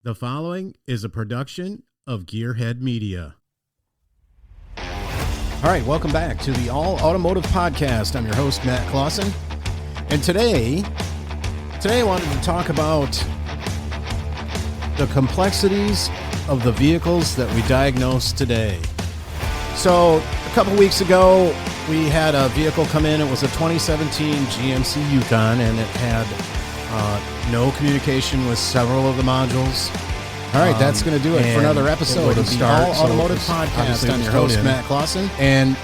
The following is a production of Gearhead Media. All right, welcome back to the All Automotive Podcast. I'm your host, Matt Clausen. And today I wanted to talk about the complexities of the vehicles that we diagnose today. So a couple weeks ago, we had a vehicle come in. It was a 2017 GMC Yukon, and it had no communication with several of the modules. All right, that's going to do it for another episode of the All Automotive Podcast. I'm your host, Matt Clausen. And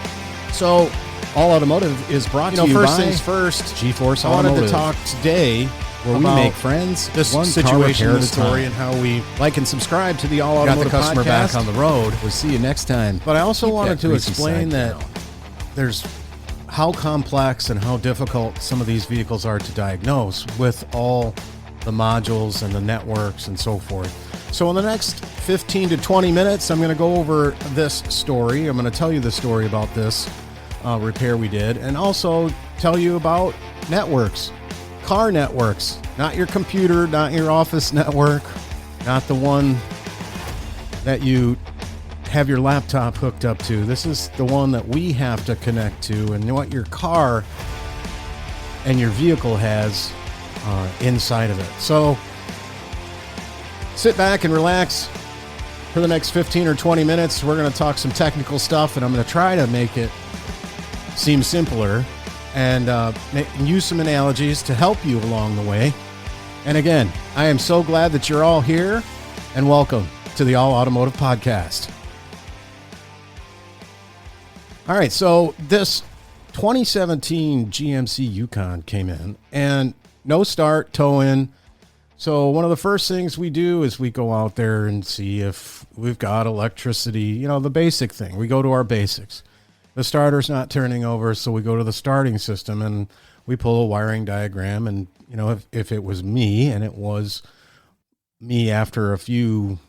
so All Automotive is brought to you first by things first, GeForce Automotive. I wanted to talk today where we make friends, this one situation, car the story, and how we like and subscribe to the All Automotive got the customer Podcast. back on the road. We'll see you next time. But I also wanted to greasy explain side that there's how complex and how difficult some of these vehicles are to diagnose with all the modules and the networks and so forth. So in the next 15 to 20 minutes, I'm going to go over this story. I'm going to tell you the story about this repair we did, and also tell you about networks, car networks, not your computer, not your office network, not the one that you have your laptop hooked up to. This is the one that we have to connect to, and what your car and your vehicle has inside of it. So sit back and relax for the next 15 or 20 minutes. We're going to talk some technical stuff, and I'm going to try to make it seem simpler and use some analogies to help you along the way. And again, I am so glad that you're all here, and welcome to the All Automotive Podcast. All right, so this 2017 GMC Yukon came in, and no start, tow in. So one of the first things we do is we go out there and see if we've got electricity, the basic thing. We go to our basics. The starter's not turning over, so we go to the starting system, and we pull a wiring diagram. And, if it was me, and it was me after a few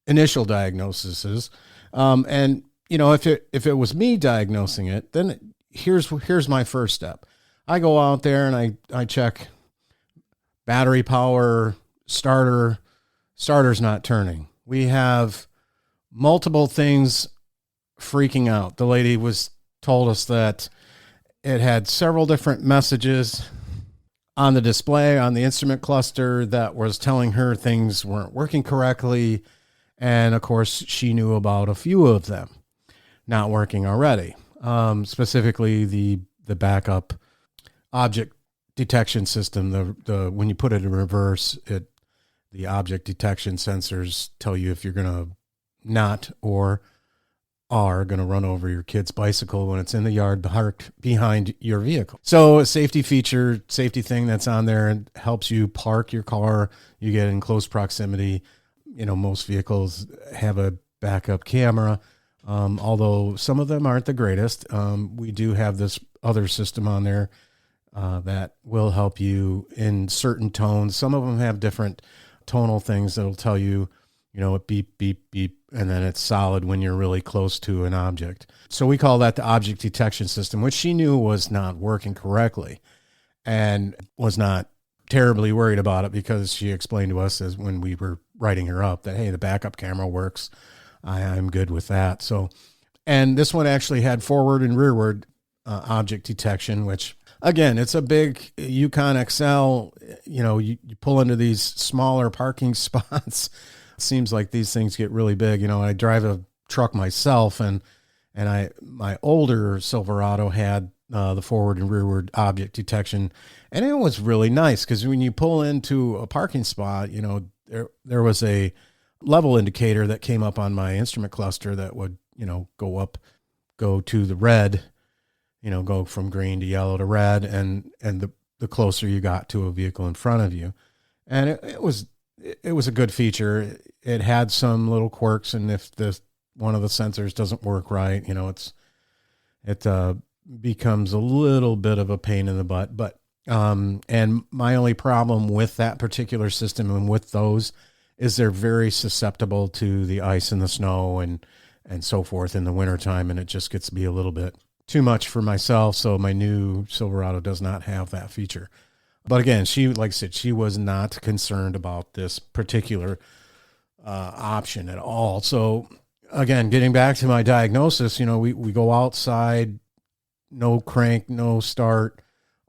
initial diagnoses, and if it was me diagnosing it, then here's my first step. I go out there and I check battery power, starter's not turning. We have multiple things freaking out. The lady told us that it had several different messages on the display, on the instrument cluster, that was telling her things weren't working correctly. And of course, she knew about a few of them not working already. Specifically the backup object detection system. The when you put it in reverse, the object detection sensors tell you if you're going to not or are going to run over your kid's bicycle when it's in the yard parked behind your vehicle. So a safety thing that's on there, and helps you park your car. You get in close proximity. Most vehicles have a backup camera. Although some of them aren't the greatest. We do have this other system on there that will help you in certain tones. Some of them have different tonal things that'll tell you, it beep, beep, beep, and then it's solid when you're really close to an object. So we call that the object detection system, which she knew was not working correctly and was not terribly worried about it, because she explained to us, as when we were writing her up, that, hey, the backup camera works. I'm good with that. So, and this one actually had forward and rearward object detection, which, again, it's a big Yukon XL. You pull into these smaller parking spots. It seems like these things get really big. I drive a truck myself, and my older Silverado had the forward and rearward object detection, and it was really nice, because when you pull into a parking spot, there was a level indicator that came up on my instrument cluster that would, go to the red, go from green to yellow to red, and the closer you got to a vehicle in front of you. And it was a good feature. It had some little quirks, and if one of the sensors doesn't work right, it becomes a little bit of a pain in the butt. But and my only problem with that particular system and with those is they're very susceptible to the ice and the snow and so forth in the wintertime, and it just gets to be a little bit too much for myself. So my new Silverado does not have that feature. But again, she, like I said, she was not concerned about this particular option at all. So again, getting back to my diagnosis, we go outside, no crank, no start,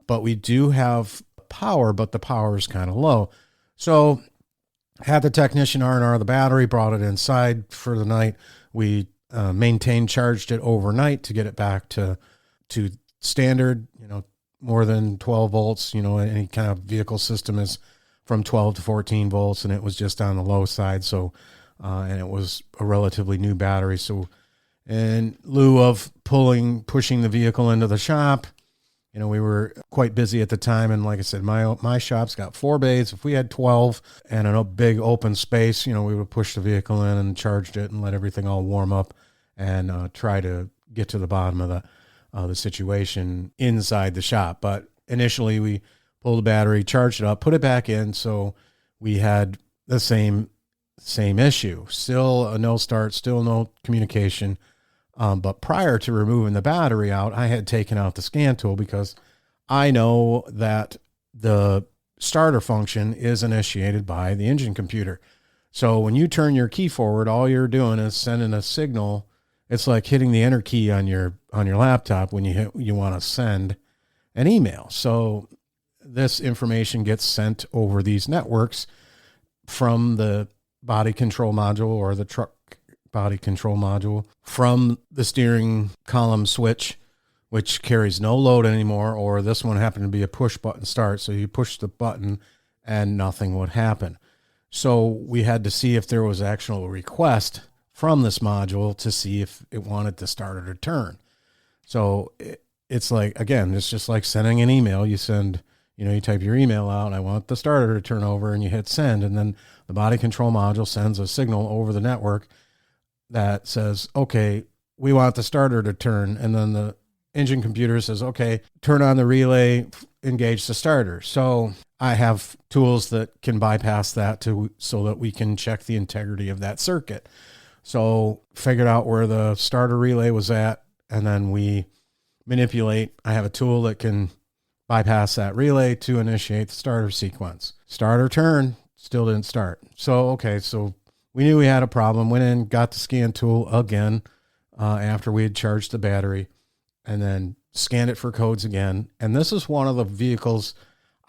but we do have power, but the power is kind of low. So had the technician R&R the battery, brought it inside for the night. We maintained, charged it overnight to get it back to standard, more than 12 volts, any kind of vehicle system is from 12 to 14 volts, and it was just on the low side. So, and it was a relatively new battery. So in lieu of pushing the vehicle into the shop, we were quite busy at the time. And like I said, my shop's got 4 bays. If we had 12 and a big open space, we would push the vehicle in and charged it and let everything all warm up and try to get to the bottom of the situation inside the shop. But initially we pulled the battery, charged it up, put it back in. So we had the same issue, still a no start, still no communication. But prior to removing the battery out, I had taken out the scan tool because I know that the starter function is initiated by the engine computer. So when you turn your key forward, all you're doing is sending a signal. It's like hitting the enter key on your laptop when you want to send an email. So this information gets sent over these networks from the body control module or the truck body control module, from the steering column switch, which carries no load anymore, or this one happened to be a push button start. So you push the button and nothing would happen. So we had to see if there was actual request from this module to see if it wanted to start or turn. So it's like, again, it's just like sending an email. You send, you type your email out, I want the starter to turn over, and you hit send. And then the body control module sends a signal over the network that says, okay, we want the starter to turn. And then the engine computer says, okay, turn on the relay, engage the starter. So I have tools that can bypass that so that we can check the integrity of that circuit. So figured out where the starter relay was at, and then we manipulate. I have a tool that can bypass that relay to initiate the starter sequence. Starter turn, still didn't start. So, okay, so we knew we had a problem, went in, got the scan tool again after we had charged the battery, and then scanned it for codes again. And this is one of the vehicles,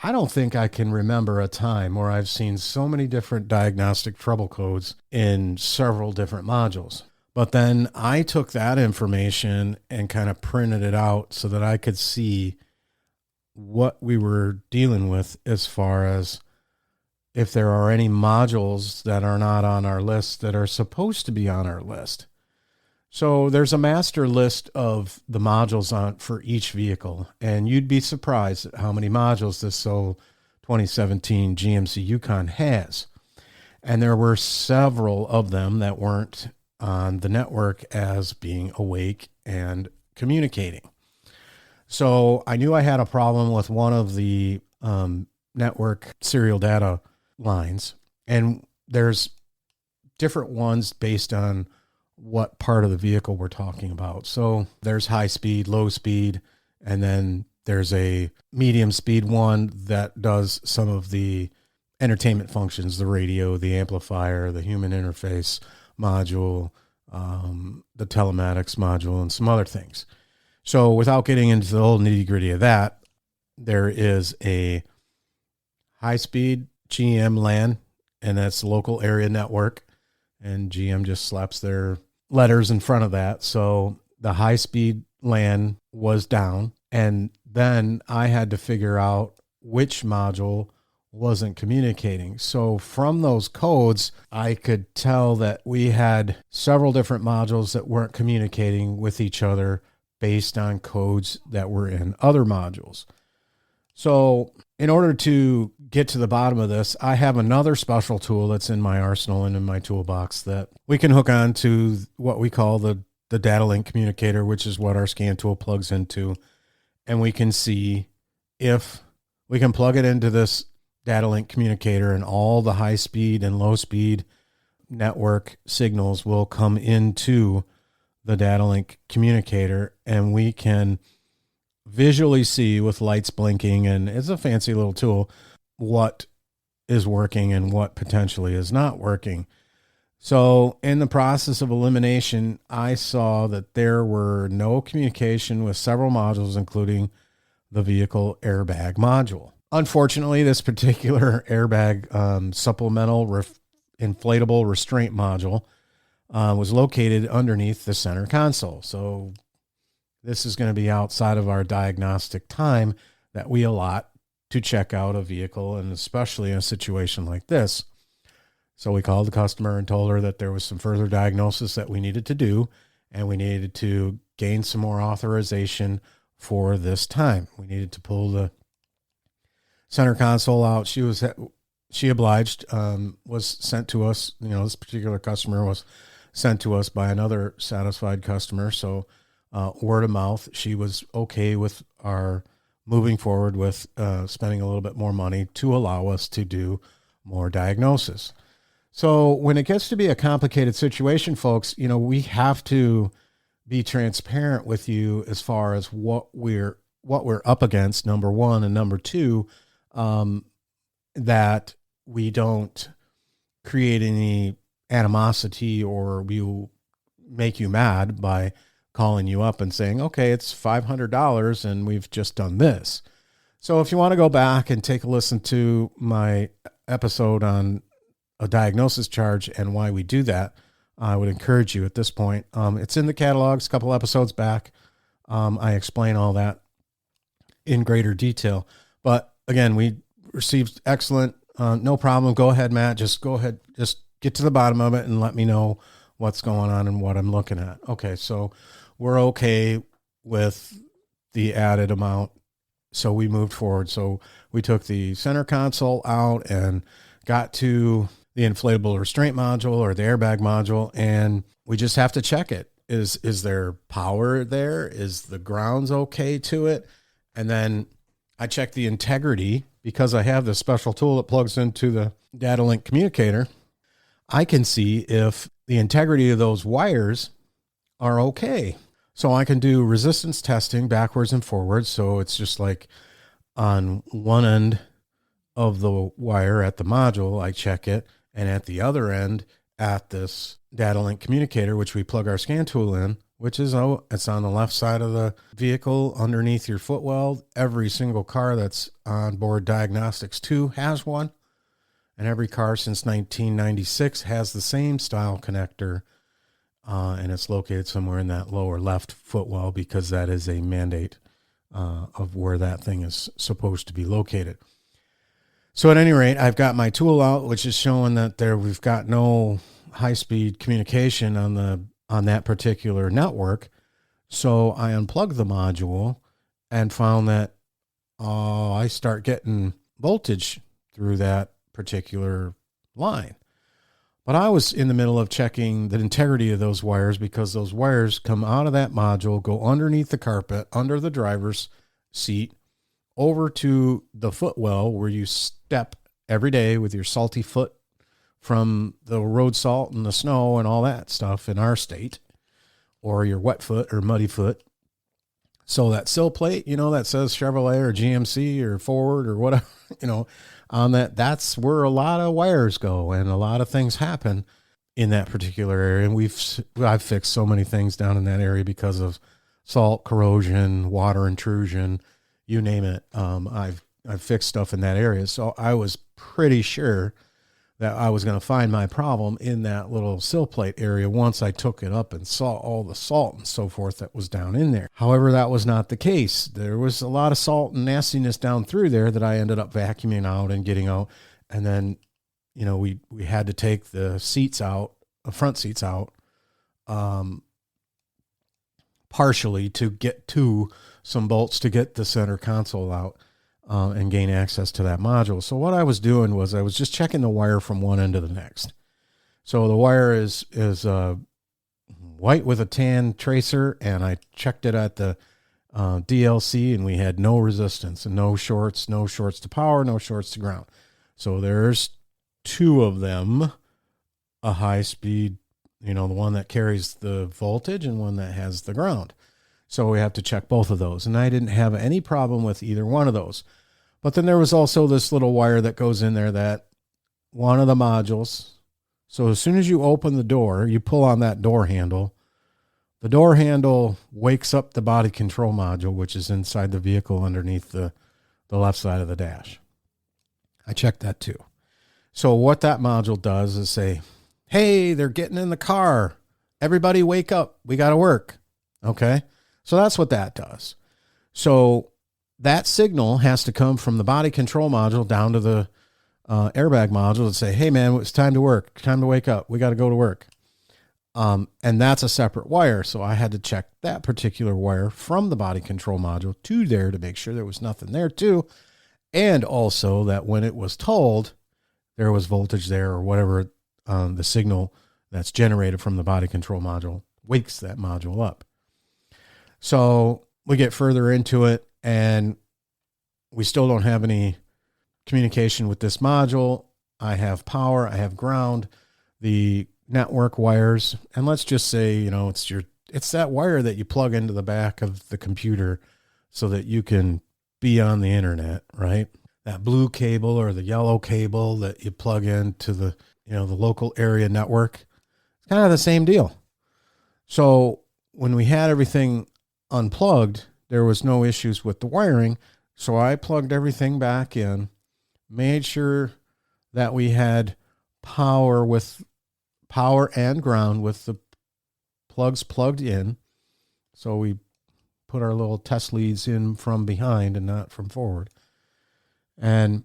I don't think I can remember a time where I've seen so many different diagnostic trouble codes in several different modules. But then I took that information and kind of printed it out so that I could see what we were dealing with as far as if there are any modules that are not on our list that are supposed to be on our list. So there's a master list of the modules on for each vehicle, and you'd be surprised at how many modules this 2017 GMC Yukon has. And there were several of them that weren't on the network as being awake and communicating. So I knew I had a problem with one of the network serial data lines, and there's different ones based on what part of the vehicle we're talking about. So there's high speed, low speed, and then there's a medium speed one that does some of the entertainment functions, the radio, the amplifier, the human interface module, the telematics module, and some other things. So without getting into the whole nitty gritty of that, there is a high speed GM LAN, and that's local area network, and GM just slaps their letters in front of that. So the high speed LAN was down, and then I had to figure out which module wasn't communicating. So from those codes, I could tell that we had several different modules that weren't communicating with each other based on codes that were in other modules. So in order to get to the bottom of this, I have another special tool that's in my arsenal and in my toolbox that we can hook on to what we call the data link communicator, which is what our scan tool plugs into. And we can see if we can plug it into this data link communicator, and all the high speed and low speed network signals will come into the data link communicator, and we can visually see with lights blinking, and it's a fancy little tool, what is working and what potentially is not working. So in the process of elimination, I saw that there were no communication with several modules, including the vehicle airbag module. Unfortunately, this particular airbag supplemental inflatable restraint module was located underneath the center console. So this is going to be outside of our diagnostic time that we allot to check out a vehicle, and especially in a situation like this. So we called the customer and told her that there was some further diagnosis that we needed to do, and we needed to gain some more authorization for this time. We needed to pull the center console out. She obliged, was sent to us. This particular customer was sent to us by another satisfied customer. So word of mouth, she was okay with our moving forward with spending a little bit more money to allow us to do more diagnosis. So when it gets to be a complicated situation, folks, we have to be transparent with you as far as what we're up against, number one, and number two, that we don't create any animosity or we make you mad by calling you up and saying, okay, it's $500 and we've just done this. So if you want to go back and take a listen to my episode on a diagnosis charge and why we do that, I would encourage you at this point. It's in the catalogs, a couple episodes back. I explain all that in greater detail. But again, we received excellent, no problem. Go ahead, Matt. Just go ahead. Just get to the bottom of it and let me know what's going on and what I'm looking at. Okay, so we're okay with the added amount. So we moved forward. So we took the center console out and got to the inflatable restraint module or the airbag module, and we just have to check it. Is there power there? Is the grounds okay to it? And then I check the integrity because I have this special tool that plugs into the data link communicator. I can see if the integrity of those wires are okay. So I can do resistance testing backwards and forwards. So it's just like on one end of the wire at the module, I check it. And at the other end, at this data link communicator, which we plug our scan tool in, which is, it's on the left side of the vehicle underneath your footwell. Every single car that's on board Diagnostics 2 has one. And every car since 1996 has the same style connector. And it's located somewhere in that lower left footwell because that is a mandate of where that thing is supposed to be located. So at any rate, I've got my tool out, which is showing that we've got no high-speed communication on that particular network. So I unplugged the module and found that I start getting voltage through that particular line. But I was in the middle of checking the integrity of those wires because those wires come out of that module, go underneath the carpet, under the driver's seat, over to the footwell where you step every day with your salty foot from the road salt and the snow and all that stuff in our state, or your wet foot or muddy foot. So that sill plate, that says Chevrolet or GMC or Ford or whatever, on that's where a lot of wires go and a lot of things happen in that particular area. And I've fixed so many things down in that area because of salt corrosion, water intrusion, you name it. I've fixed stuff in that area. So I was pretty sure that I was going to find my problem in that little sill plate area once I took it up and saw all the salt and so forth that was down in there. However, that was not the case. There was a lot of salt and nastiness down through there that I ended up vacuuming out and getting out. And then, we had to take the seats out, the front seats out, partially to get to some bolts to get the center console out and gain access to that module. So what I was doing was I was just checking the wire from one end to the next. So the wire is white with a tan tracer, and I checked it at the DLC, and we had no resistance and no shorts to power, no shorts to ground. So there's two of them, a high speed, the one that carries the voltage and one that has the ground. So we have to check both of those. And I didn't have any problem with either one of those. But then there was also this little wire that goes in there that one of the modules. So as soon as you open the door, you pull on that door handle. The door handle wakes up the body control module, which is inside the vehicle underneath the left side of the dash. I checked that too. So what that module does is say, hey, they're getting in the car. Everybody wake up. We got to work. Okay. So that's what that does. So that signal has to come from the body control module down to the airbag module and say, hey man, it's time to work. Time to wake up. We got to go to work. And that's a separate wire. So I had to check that particular wire from the body control module to there to make sure there was nothing there too. And also that when it was told there was voltage there or whatever, the signal that's generated from the body control module wakes that module up. So we get further into it and we still don't have any communication with this module. I have power, I have ground, the network wires, and let's just say, you know, it's that wire that you plug into the back of the computer so that you can be on the internet, right? That blue cable or the yellow cable that you plug into the, you know, the local area network. It's kind of the same deal. So when we had everything unplugged, there was no issues with the wiring. So I plugged everything back in, made sure that we had power and ground with the plugs plugged in. So we put our little test leads in from behind and not from forward. And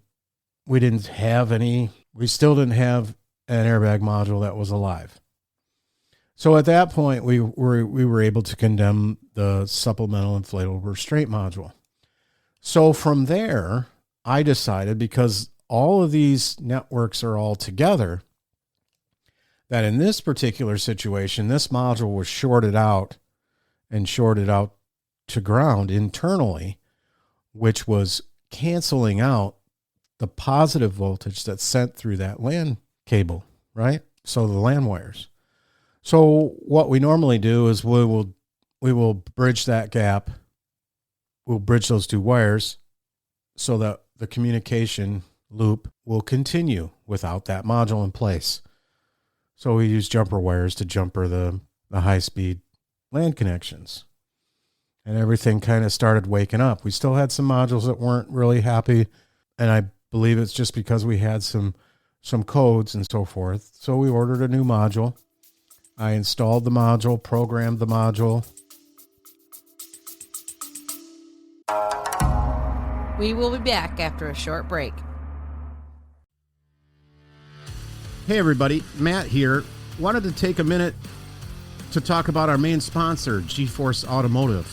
we still didn't have an airbag module that was alive. So at that point, we were able to condemn the supplemental inflatable restraint module. So from there, I decided, because all of these networks are all together, that in this particular situation, this module was shorted out to ground internally, which was canceling out the positive voltage that's sent through that LAN cable, right? So the LAN wires. So what we normally do is we will bridge that gap. We'll bridge those two wires so that the communication loop will continue without that module in place. So we use jumper wires to jumper the high-speed LAN connections. And everything kind of started waking up. We still had some modules that weren't really happy, and I believe it's just because we had some codes and so forth. So we ordered a new module. I installed the module, programmed the module. We will be back after a short break. Hey everybody, Matt here. Wanted to take a minute to talk about our main sponsor, GeForce Automotive.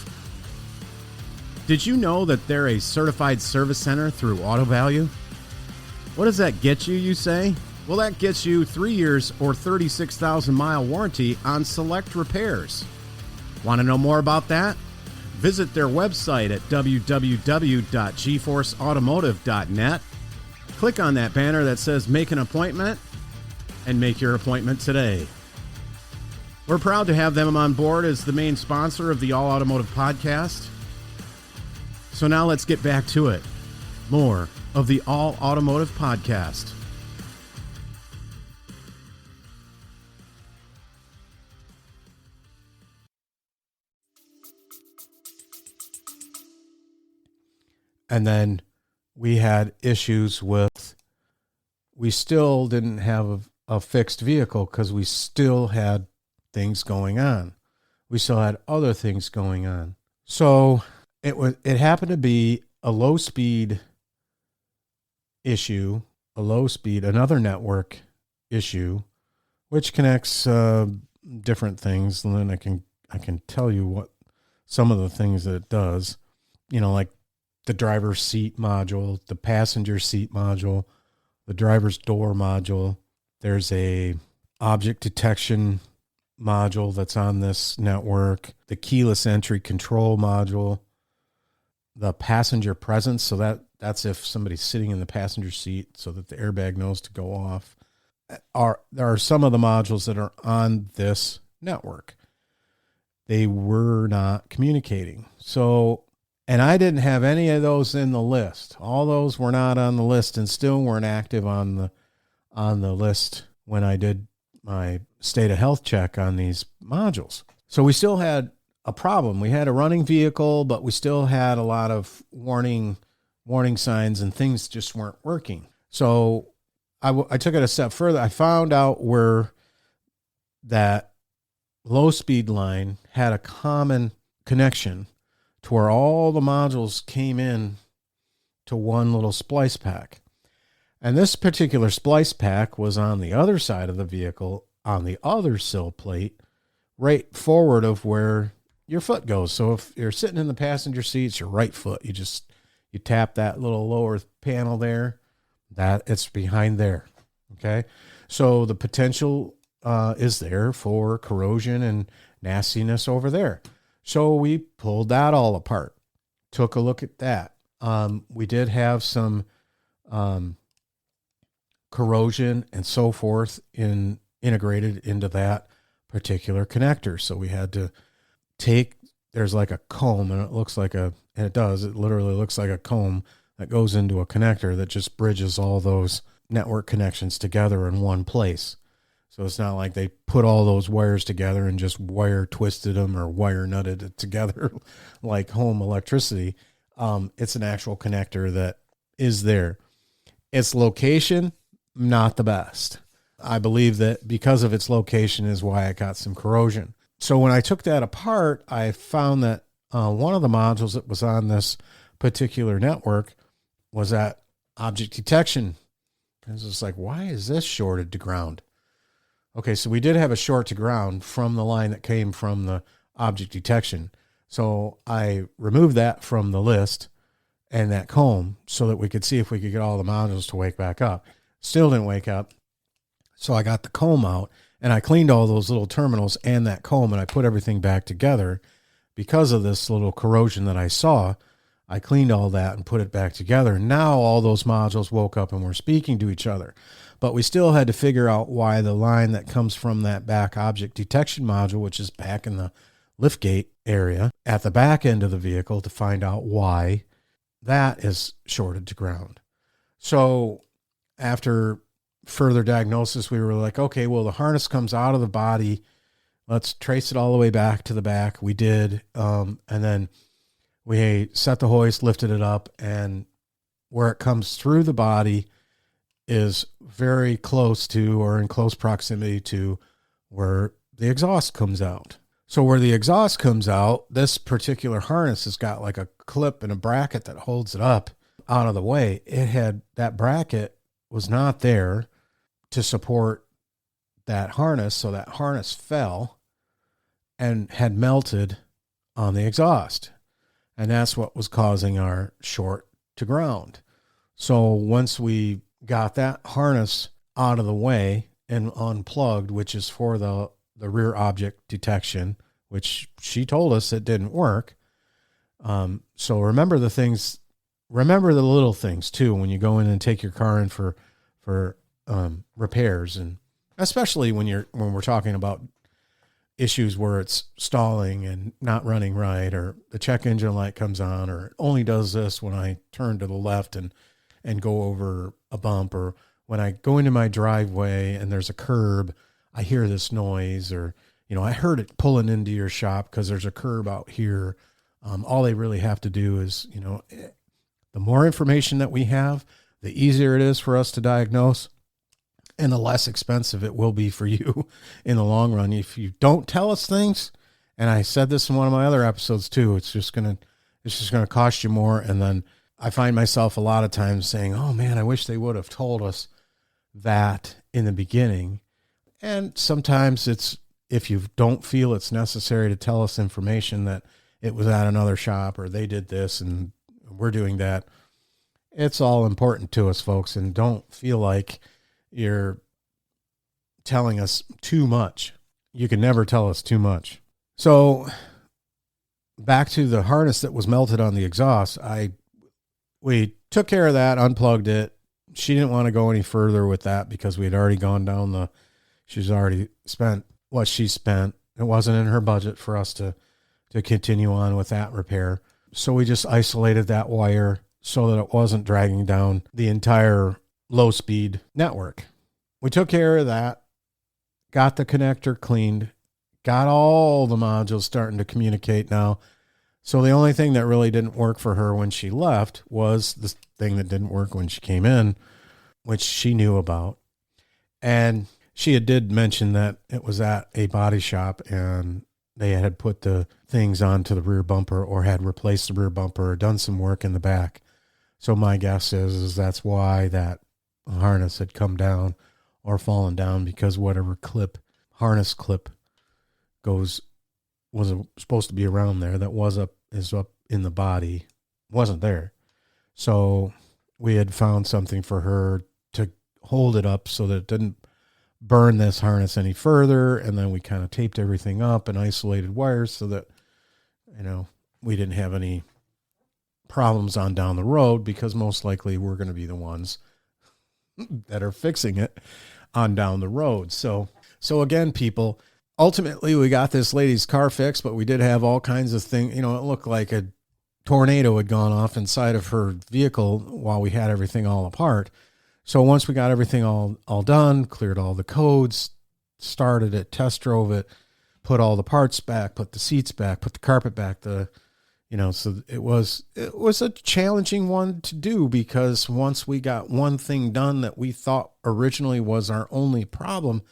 Did you know that they're a certified service center through Auto Value? What does that get you, you say? Well, that gets you 3 years or 36,000 mile warranty on select repairs. Want to know more about that? Visit their website at www.geforceautomotive.net. Click on that banner that says Make an Appointment and make your appointment today. We're proud to have them on board as the main sponsor of the All Automotive podcast. So now let's get back to it. More of the All Automotive podcast. And then we had issues with, we still didn't have a fixed vehicle because we still had things going on. We still had other things going on. So it happened to be a low speed issue, another network issue, which connects different things. And then I can tell you what some of the things that it does, you know, like the driver's seat module, the passenger seat module, the driver's door module. There's a object detection module that's on this network, the keyless entry control module, the passenger presence. So that's if somebody's sitting in the passenger seat so that the airbag knows to go off. There are some of the modules that are on this network. they were not communicating. So, and I didn't have any of those in the list. All those were not on the list and still weren't active on the list when I did my state of health check on these modules. So we still had a problem. We had a running vehicle, but we still had a lot of warning signs and things just weren't working. So I took it a step further. I found out where that low speed line had a common connection to where all the modules came in to one little splice pack. And this particular splice pack was on the other side of the vehicle, on the other sill plate, right forward of where your foot goes. So if you're sitting in the passenger seat, it's your right foot. You tap that little lower panel there, that it's behind there. Okay. So the potential is there for corrosion and nastiness over there. So we pulled that all apart, took a look at that. We did have some corrosion and so forth integrated into that particular connector. So we had to there's like a comb, and it literally looks like a comb that goes into a connector that just bridges all those network connections together in one place. So it's not like they put all those wires together and just wire twisted them or wire nutted it together like home electricity. It's an actual connector that is there. Its location, not the best. I believe that because of its location is why it got some corrosion. So when I took that apart, I found that one of the modules that was on this particular network was that object detection. I was just like, why is this shorted to ground? Okay, so we did have a short to ground from the line that came from the object detection. So I removed that from the list and that comb so that we could see if we could get all the modules to wake back up. Still didn't wake up. So I got the comb out and I cleaned all those little terminals and that comb, and I put everything back together. Because of this little corrosion that I saw, I cleaned all that and put it back together. Now all those modules woke up and were speaking to each other. But we still had to figure out why the line that comes from that back object detection module, which is back in the liftgate area at the back end of the vehicle, to find out why that is shorted to ground. So after further diagnosis, we were like, okay, well, the harness comes out of the body. Let's trace it all the way back to the back. We did. And then we set the hoist, lifted it up, and where it comes through the body is very close to, or in close proximity to, where the exhaust comes out. So where the exhaust comes out, this particular harness has got like a clip and a bracket that holds it up out of the way. That bracket was not there to support that harness. So that harness fell and had melted on the exhaust. And that's what was causing our short to ground. So once we got that harness out of the way and unplugged, which is for the rear object detection, which she told us it didn't work. So remember the little things too, when you go in and take your car in for repairs, and especially when we're talking about issues where it's stalling and not running right, or the check engine light comes on, or it only does this when I turn to the left and go over a bump, or when I go into my driveway and there's a curb, I hear this noise, or, I heard it pulling into your shop because there's a curb out here. All they really have to do is, the more information that we have, the easier it is for us to diagnose, and the less expensive it will be for you in the long run. If you don't tell us things, and I said this in one of my other episodes too, it's just going to cost you more. And then I find myself a lot of times saying, oh man, I wish they would have told us that in the beginning. And sometimes it's, if you don't feel it's necessary to tell us information that it was at another shop or they did this and we're doing that, it's all important to us, folks. And don't feel like you're telling us too much. You can never tell us too much. So back to the harness that was melted on the exhaust. We took care of that, unplugged it. She didn't want to go any further with that because we had already gone down she's already spent what she spent it wasn't in her budget for us to continue on with that repair. So we just isolated that wire so that it wasn't dragging down the entire low speed network. We took care of that, got the connector cleaned, got all the modules starting to communicate now. So the only thing that really didn't work for her when she left was the thing that didn't work when she came in, which she knew about. And she did mention that it was at a body shop and they had put the things onto the rear bumper or had replaced the rear bumper or done some work in the back. So my guess is that's why that harness had come down or fallen down, because whatever harness clip was supposed to be around there that is up in the body wasn't there. So we had found something for her to hold it up so that it didn't burn this harness any further. And then we kind of taped everything up and isolated wires so that, we didn't have any problems on down the road, because most likely we're going to be the ones that are fixing it on down the road. So again, people, ultimately we got this lady's car fixed, but we did have all kinds of things. It looked like a tornado had gone off inside of her vehicle while we had everything all apart. So once we got everything all done, cleared all the codes, started it, test drove it, put all the parts back, put the seats back, put the carpet back, so it was a challenging one to do, because once we got one thing done that we thought originally was our only problem,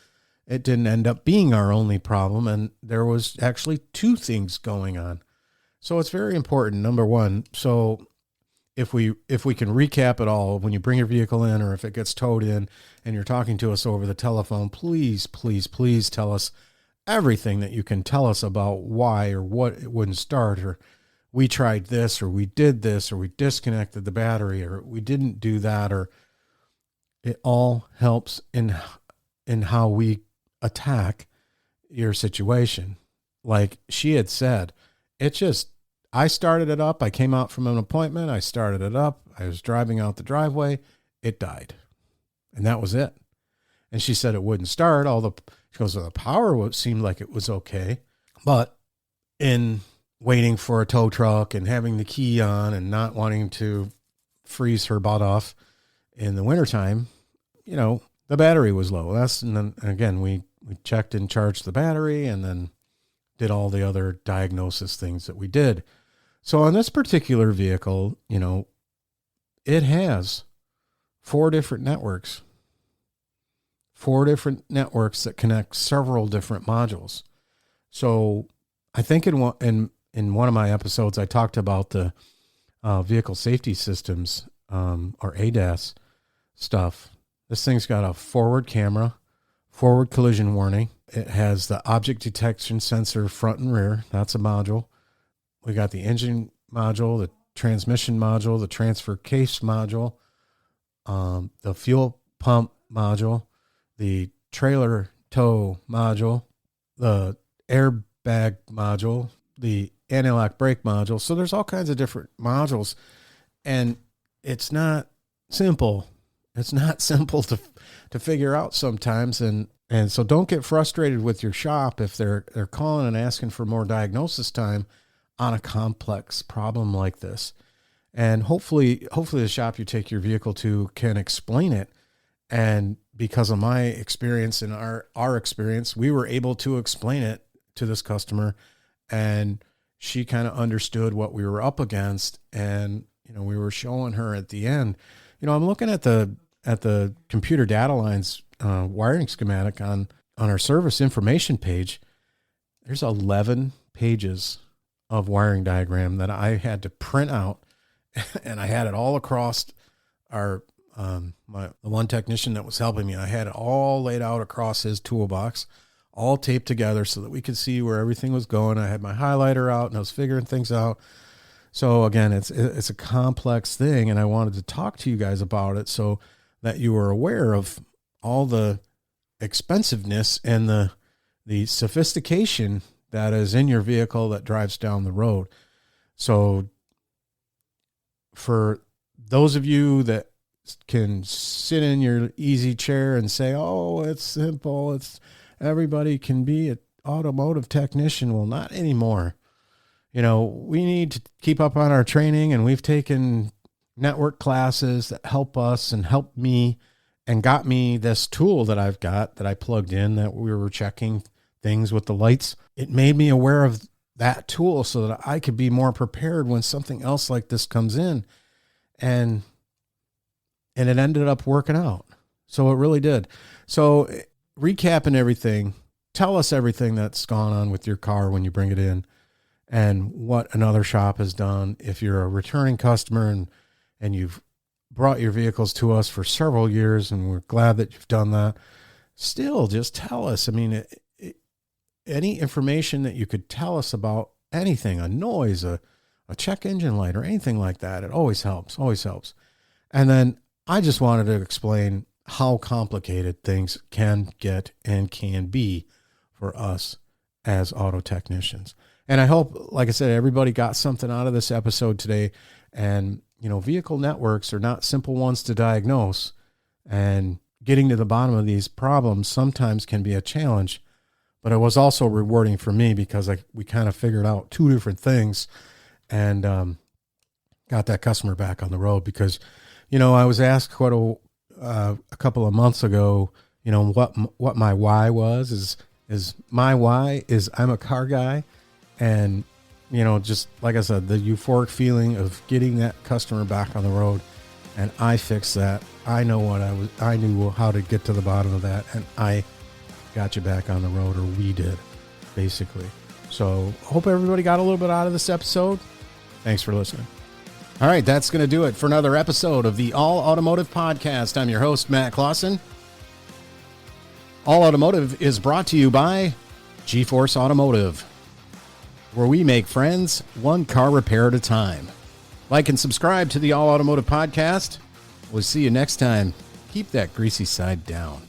it didn't end up being our only problem. And there was actually two things going on. So it's very important. Number one, so if we can recap it all, when you bring your vehicle in or if it gets towed in and you're talking to us over the telephone, please, please, please tell us everything that you can tell us about why or what it wouldn't start, or we tried this, or we did this, or we disconnected the battery, or we didn't do that, or it all helps in how we attack your situation. Like she had said, I started it up. I came out from an appointment. I started it up. I was driving out the driveway. It died. And that was it. And she said it wouldn't start. She goes, the power seemed like it was okay. But in waiting for a tow truck and having the key on and not wanting to freeze her butt off in the wintertime, the battery was low. And then again, we checked and charged the battery and then did all the other diagnosis things that we did. So on this particular vehicle, it has 4 different networks that connect several different modules. So I think in one of my episodes, I talked about the vehicle safety systems, or ADAS stuff. This thing's got a forward camera, forward collision warning. It has the object detection sensor front and rear. That's a module. We got the engine module, the transmission module, the transfer case module, the fuel pump module, the trailer tow module, the airbag module, the anti-lock brake module. So there's all kinds of different modules, and it's not simple. It's not simple to figure out sometimes. And so don't get frustrated with your shop if they're calling and asking for more diagnosis time on a complex problem like this. And hopefully the shop you take your vehicle to can explain it. And because of my experience and our experience, we were able to explain it to this customer, and she kind of understood what we were up against. And, we were showing her at the end, I'm looking at the computer data lines, wiring schematic on our service information page. There's 11 pages of wiring diagram that I had to print out, and I had it all across the one technician that was helping me. I had it all laid out across his toolbox, all taped together so that we could see where everything was going. I had my highlighter out and I was figuring things out. So again, it's a complex thing, and I wanted to talk to you guys about it so that you were aware of all the expensiveness and the sophistication that is in your vehicle that drives down the road. So for those of you that can sit in your easy chair and say, oh, it's simple, everybody can be it. automotive technician. Well, not anymore. We need to keep up on our training, and we've taken network classes that help us and help me and got me this tool that I've got that I plugged in that we were checking things with the lights. It made me aware of that tool so that I could be more prepared when something else like this comes in. And it ended up working out. So it really did. So recapping everything, tell us everything that's gone on with your car when you bring it in and what another shop has done. If you're a returning customer and you've brought your vehicles to us for several years and we're glad that you've done that, still just tell us. I mean, any information that you could tell us about anything, a noise, a check engine light or anything like that, it always helps, always helps. And then I just wanted to explain how complicated things can get and can be for us as auto technicians. And I hope, like I said, everybody got something out of this episode today. And, vehicle networks are not simple ones to diagnose, and getting to the bottom of these problems sometimes can be a challenge. But it was also rewarding for me because we kind of figured out two different things and got that customer back on the road. Because, I was asked a couple of months ago, what my why was. Is my why is I'm a car guy, and just like I said, the euphoric feeling of getting that customer back on the road, and I fixed that. I knew how to get to the bottom of that, and I got you back on the road, or we did, basically. So hope everybody got a little bit out of this episode. Thanks for listening. All right, that's going to do it for another episode of the All Automotive Podcast. I'm your host, Matt Clausen. All Automotive is brought to you by GeForce Automotive, where we make friends one car repair at a time. Like and subscribe to the All Automotive Podcast. We'll see you next time. Keep that greasy side down.